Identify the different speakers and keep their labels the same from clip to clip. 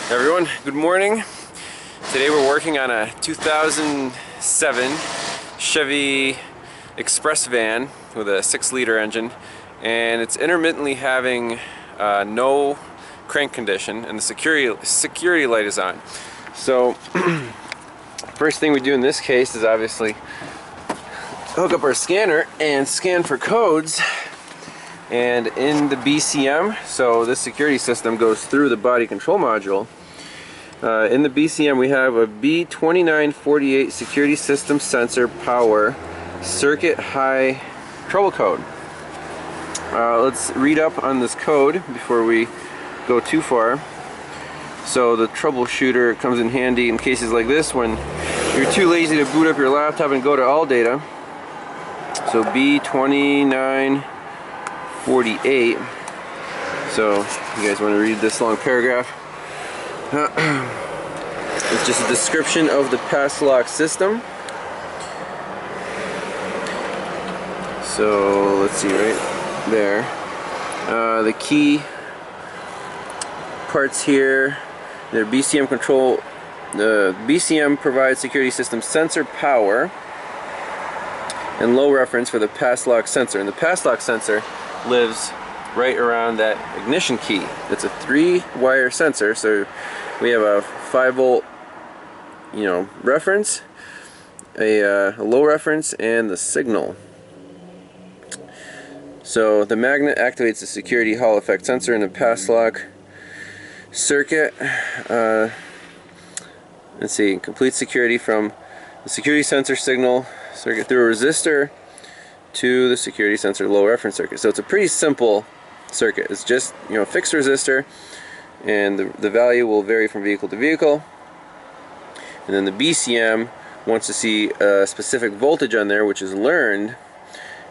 Speaker 1: Everyone, good morning. Today we're working on a 2007 Chevy Express van with a 6-liter engine, and it's intermittently having no crank condition, and the security light is on. So first thing we do in this case is obviously hook up our scanner and scan for codes. And in the BCM, so this security system goes through the body control module. In the BCM we have a B2948 security system sensor power circuit high trouble code. Let's read up on this code before we go too far. So the troubleshooter comes in handy in cases like this when you're too lazy to boot up your laptop and go to all data. So B2948. So you guys want to read this long paragraph? It's just a description of the Passlock system. So let's see right there. The key parts here, their BCM control. The BCM provides security system sensor power and low reference for the Passlock sensor, and the Passlock sensor lives right around that ignition key. It's a 3-wire sensor, so we have a 5-volt, reference, a low reference, and the signal. So the magnet activates the security Hall effect sensor in the Passlock circuit. Let's see, complete security from the security sensor signal circuit through a resistor to the security sensor low reference circuit. So it's a pretty simple circuit. It's just a fixed resistor, and the value will vary from vehicle to vehicle. And then the BCM wants to see a specific voltage on there, which is learned,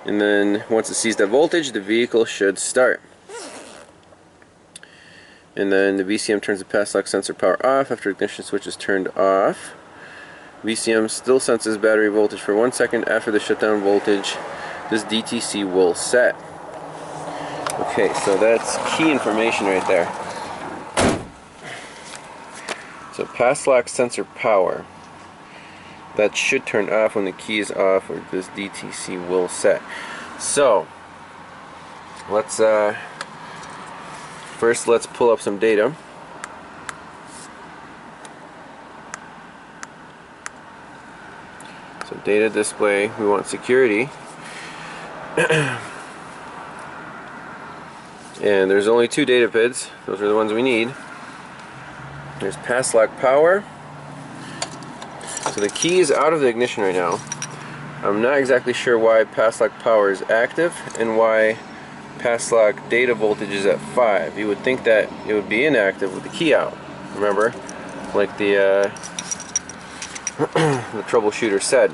Speaker 1: and then once it sees that voltage, the vehicle should start. And then the BCM turns the Passlock sensor power off after ignition switch is turned off. BCM still senses battery voltage for 1 second after the shutdown voltage. This DTC will set. Okay, so that's key information right there. So Passlock sensor power, that should turn off when the key is off, or this DTC will set. So let's first let's pull up some data. So data display, we want security. And there's only 2 data PIDs. Those are the ones we need. There's Passlock power. So the key is out of the ignition right now. I'm not exactly sure why Passlock power is active and why Passlock data voltage is at 5. You would think that it would be inactive with the key out. Remember, like the the troubleshooter said.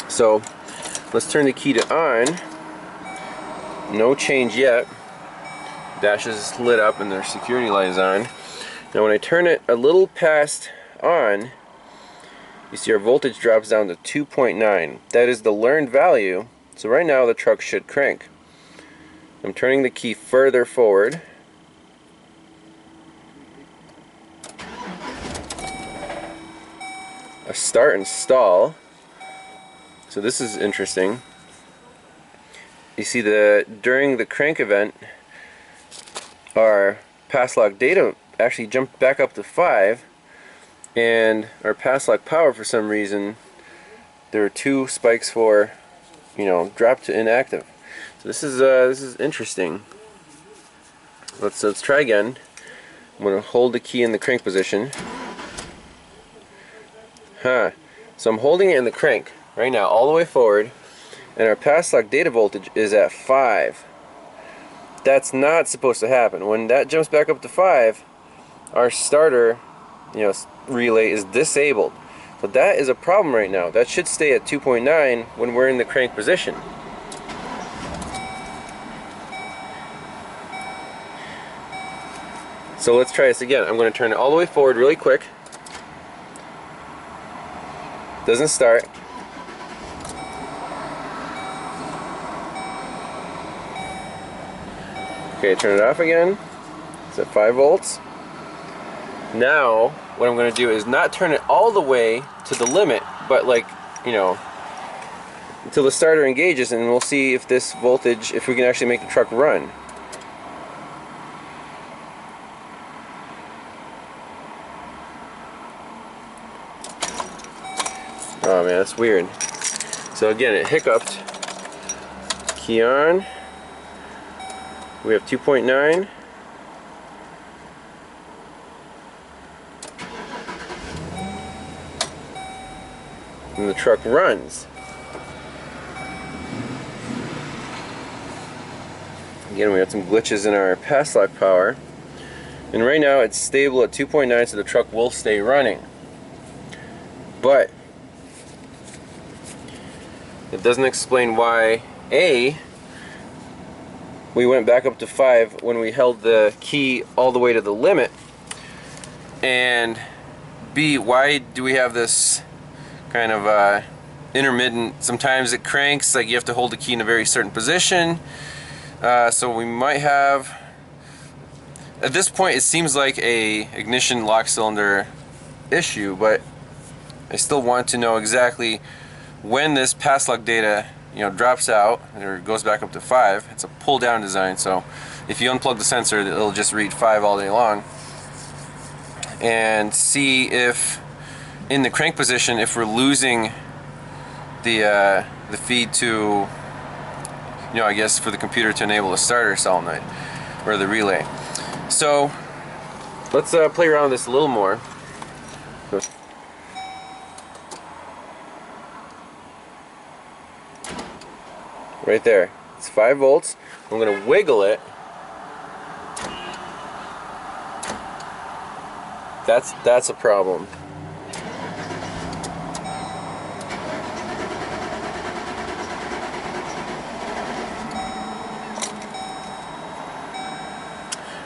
Speaker 1: So let's turn the key to on. No change yet. Dash is lit up and their security light is on. Now when I turn it a little past on, you see our voltage drops down to 2.9. That is the learned value. So right now the truck should crank. I'm turning the key further forward. A start and stall. So this is interesting. You see during the crank event, our Passlock data actually jumped back up to 5, and our Passlock power, for some reason, there are 2 spikes for, dropped to inactive. So this is interesting. Let's try again. I'm going to hold the key in the crank position. So I'm holding it in the crank right now, all the way forward, and our Passlock data voltage is at 5. That's not supposed to happen. When that jumps back up to 5, our starter, relay is disabled. So that is a problem right now. That should stay at 2.9 when we're in the crank position. So let's try this again. I'm going to turn it all the way forward really quick. Doesn't start. Okay, turn it off again. It's at 5 volts. Now, what I'm going to do is not turn it all the way to the limit, but like, you know, until the starter engages, and we'll see if this voltage, if we can actually make the truck run. Oh man, that's weird. So again, it hiccuped. Key on. We have 2.9. And the truck runs. Again, we have some glitches in our Passlock power. And right now it's stable at 2.9, so the truck will stay running. But it doesn't explain why A, we went back up to 5 when we held the key all the way to the limit, and B, why do we have this kind of intermittent, sometimes it cranks, like you have to hold the key in a very certain position. So we might have, at this point it seems like a ignition lock cylinder issue, but I still want to know exactly when this Passlock data, you know, drops out or goes back up to 5. It's a pull down design, so if you unplug the sensor, it'll just read 5 all day long. And see if in the crank position, if we're losing the feed to, you know, I guess for the computer to enable the starter solenoid or the relay. So let's play around with this a little more. Right there, it's 5 volts. I'm going to wiggle it. That's a problem.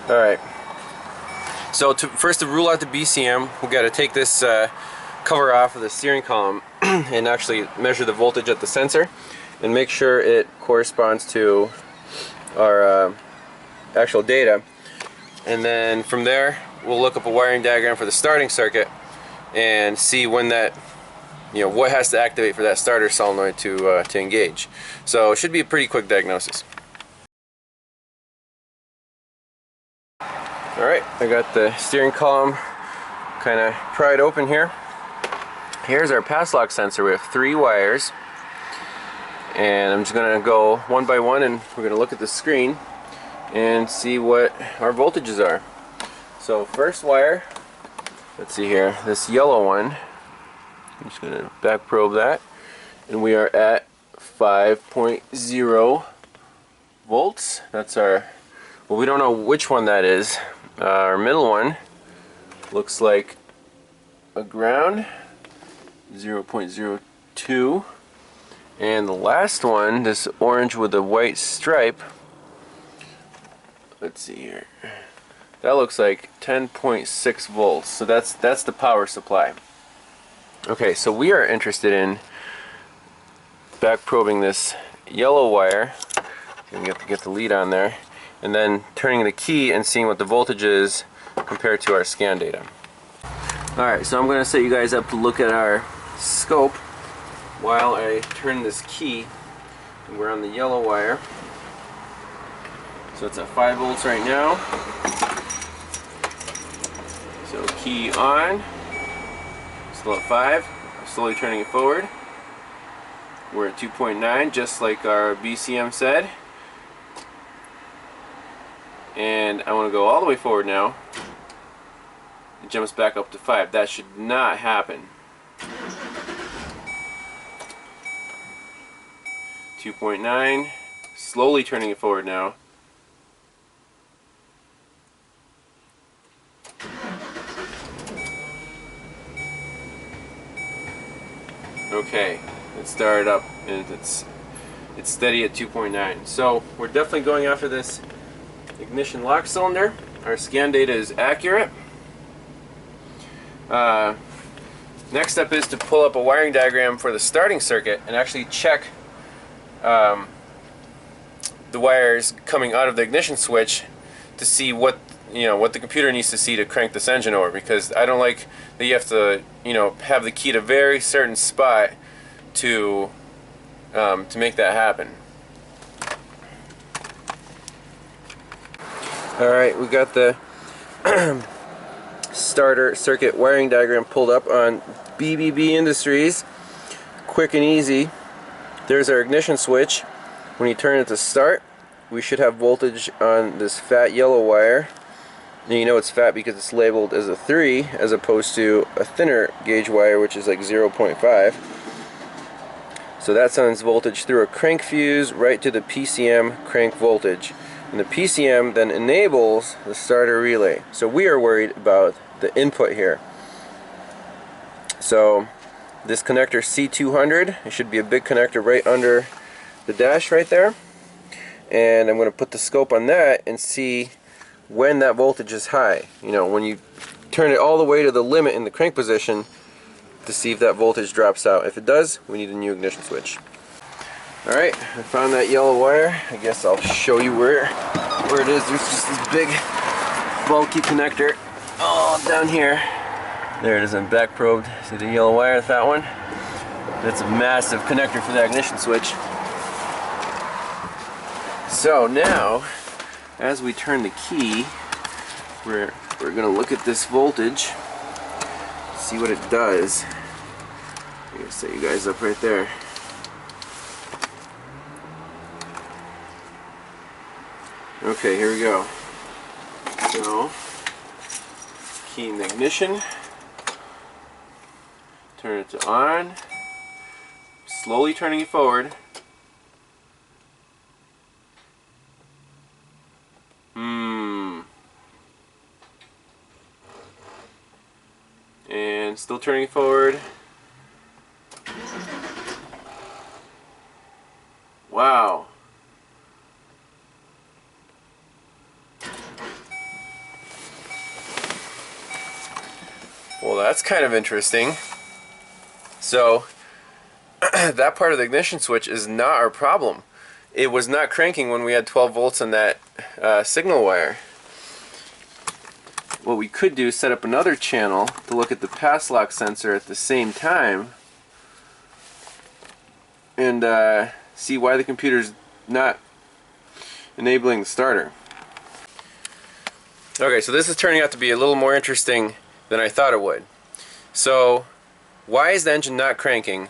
Speaker 1: All right. So first to rule out the BCM, we got to take this cover off of the steering column and actually measure the voltage at the sensor and make sure it corresponds to our actual data. And then from there, we'll look up a wiring diagram for the starting circuit and see when that, you know, what has to activate for that starter solenoid to engage. So it should be a pretty quick diagnosis. Alright, I got the steering column kind of pried open here. Here's our Passlock sensor. We have 3 wires. And I'm just going to go one by one, and we're going to look at the screen and see what our voltages are. So first wire, let's see here, this yellow one, I'm just going to back probe that, and we are at 5.0 volts. That's our, well, we don't know which one that is. Our middle one looks like a ground, 0.02. And the last one, this orange with a white stripe, let's see here, that looks like 10.6 volts. So that's the power supply. Okay, so we are interested in back probing this yellow wire. You can get the lead on there, and then turning the key and seeing what the voltage is compared to our scan data. Alright, so I'm going to set you guys up to look at our scope while I turn this key, and we're on the yellow wire. So it's at 5 volts right now. So key on, still at 5, I'm slowly turning it forward. We're at 2.9, just like our BCM said. And I want to go all the way forward now. It jumps back up to 5. That should not happen. 2.9, slowly turning it forward now. Okay, it started up and it's steady at 2.9. So we're definitely going after this ignition lock cylinder. Our scan data is accurate. Next step is to pull up a wiring diagram for the starting circuit and actually check the wires coming out of the ignition switch to see what, what the computer needs to see to crank this engine over, because I don't like that you have to have the key at a very certain spot to make that happen. Alright, we got the starter circuit wiring diagram pulled up on BBB Industries. Quick and easy. There's our ignition switch. When you turn it to start, we should have voltage on this fat yellow wire. And you know it's fat because it's labeled as a 3 as opposed to a thinner gauge wire, which is like 0.5. So that sends voltage through a crank fuse right to the PCM crank voltage. And the PCM then enables the starter relay. So we are worried about the input here. So this connector C200, it should be a big connector right under the dash right there. And I'm going to put the scope on that and see when that voltage is high. When you turn it all the way to the limit in the crank position to see if that voltage drops out. If it does, we need a new ignition switch. Alright, I found that yellow wire. I guess I'll show you where it is. There's just this big bulky connector all down here. There it is, I'm back probed. See the yellow wire, that one? That's a massive connector for the ignition switch. So now, as we turn the key, we're going to look at this voltage, see what it does. I'm going to set you guys up right there. Okay, here we go. So, key in the ignition, turn it to on, slowly turning it forward. And still turning it forward. Wow. Well, that's kind of interesting. So, that part of the ignition switch is not our problem. It was not cranking when we had 12 volts on that signal wire. What we could do is set up another channel to look at the Passlock sensor at the same time and see why the computer's not enabling the starter. Okay, so this is turning out to be a little more interesting than I thought it would. So, why is the engine not cranking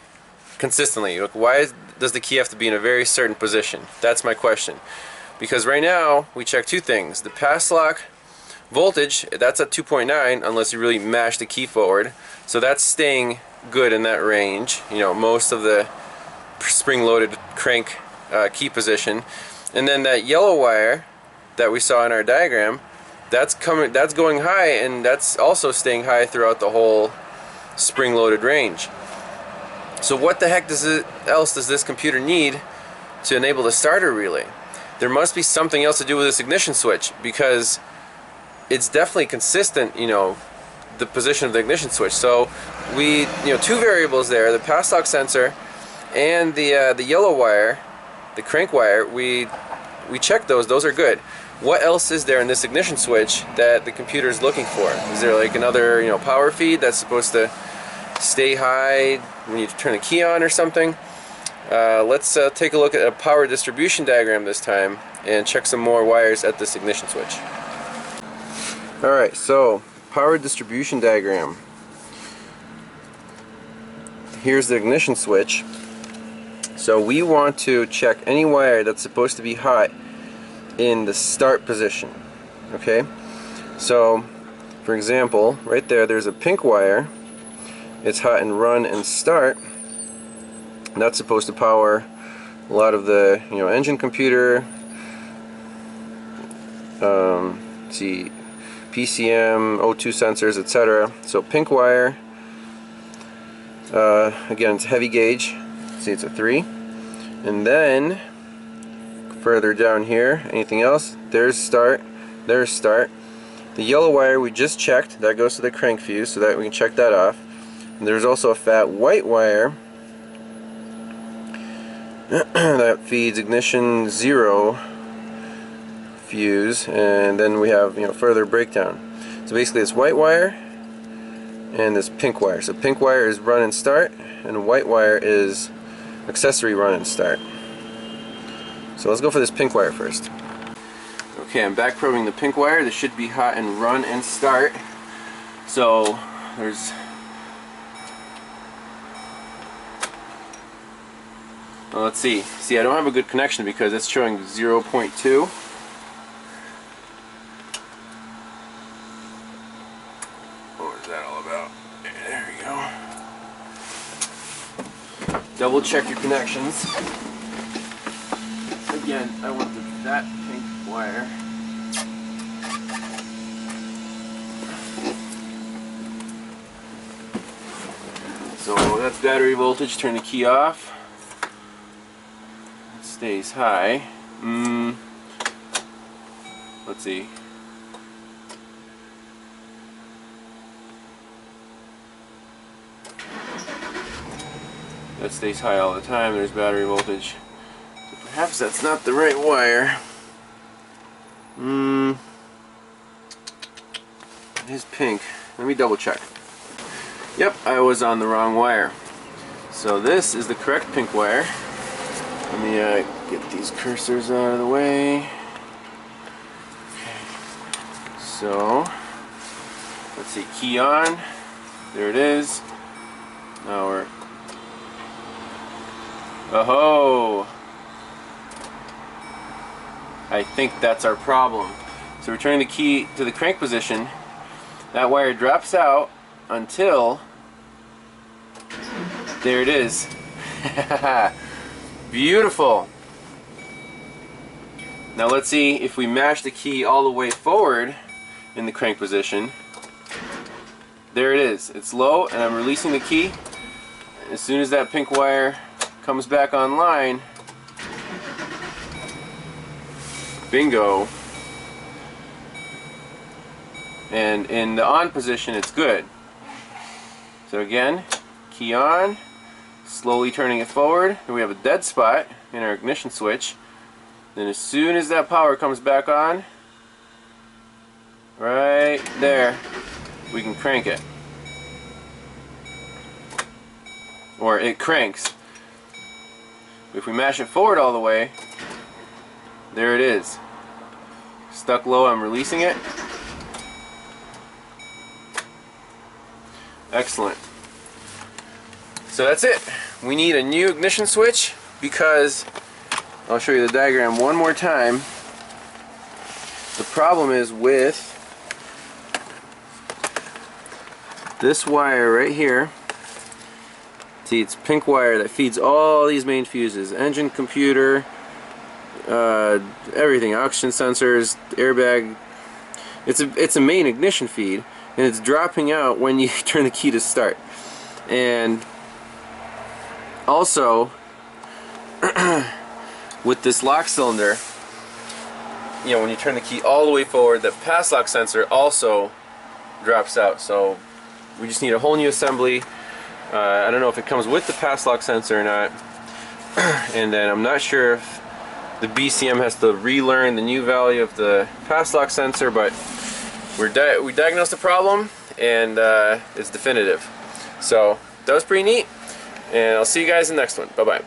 Speaker 1: consistently? Why does the key have to be in a very certain position? That's my question. Because right now, we check two things. The Passlock voltage, that's at 2.9 unless you really mash the key forward. So that's staying good in that range. Most of the spring-loaded crank key position. And then that yellow wire that we saw in our diagram, that's going high, and that's also staying high throughout the whole spring-loaded range. So what the heck else does this computer need to enable the starter relay? There must be something else to do with this ignition switch, because it's definitely consistent, the position of the ignition switch. So we, two variables there, the Passlock sensor and the yellow wire, the crank wire, we checked those are good. What else is there in this ignition switch that the computer is looking for? Is there like another, power feed that's supposed to stay high when you turn the key on or something? Let's take a look at a power distribution diagram this time and check some more wires at this ignition switch. Alright, so power distribution diagram. Here's the ignition switch. So we want to check any wire that's supposed to be hot in the start position. Okay? So, for example, right there's a pink wire. It's hot in run and start. And that's supposed to power a lot of the engine computer. See, PCM, O2 sensors, etc. So pink wire. Again, it's heavy gauge. See, it's a 3. And then further down here, anything else? There's start. There's start. The yellow wire we just checked. That goes to the crank fuse, so that we can check that off. And there's also a fat white wire that feeds ignition 0, fuse, and then we have, you know, further breakdown. So basically this white wire and this pink wire. So pink wire is run and start, and white wire is accessory run and start. So let's go for this pink wire first. Okay, I'm back probing the pink wire. This should be hot and run and start. So there's well, let's see. See, I don't have a good connection because it's showing 0.2. What is that all about? There we go. Double check your connections. Again, I want that pink wire. So that's battery voltage. Turn the key off. It stays high. Let's see. That stays high all the time. There's battery voltage. So perhaps that's not the right wire. It is pink. Let me double check. Yep, I was on the wrong wire. So this is the correct pink wire. Let me get these cursors out of the way. Okay. So let's see, key on. There it is. Now we're oh, I think that's our problem. So we're turning the key to the crank position. That wire drops out until there it is. Beautiful. Now let's see if we mash the key all the way forward in the crank position. There it is. It's low, and I'm releasing the key. As soon as that pink wire comes back online, bingo. And in the on position, it's good. So again, key on, slowly turning it forward. Then we have a dead spot in our ignition switch. Then as soon as that power comes back on, right there, we can crank it. Or it cranks. If we mash it forward all the way, there it is. Stuck low, I'm releasing it. Excellent. So that's it. We need a new ignition switch because, I'll show you the diagram one more time. The problem is with this wire right here. See, it's pink wire that feeds all these main fuses. Engine, computer, everything, oxygen sensors, airbag. It's a main ignition feed, and it's dropping out when you turn the key to start. And also with this lock cylinder, you know, when you turn the key all the way forward, the Passlock sensor also drops out. So we just need a whole new assembly. I don't know if it comes with the Passlock sensor or not. And then I'm not sure if the BCM has to relearn the new value of the Passlock sensor, but we diagnosed the problem, and it's definitive. So that was pretty neat, and I'll see you guys in the next one. Bye bye.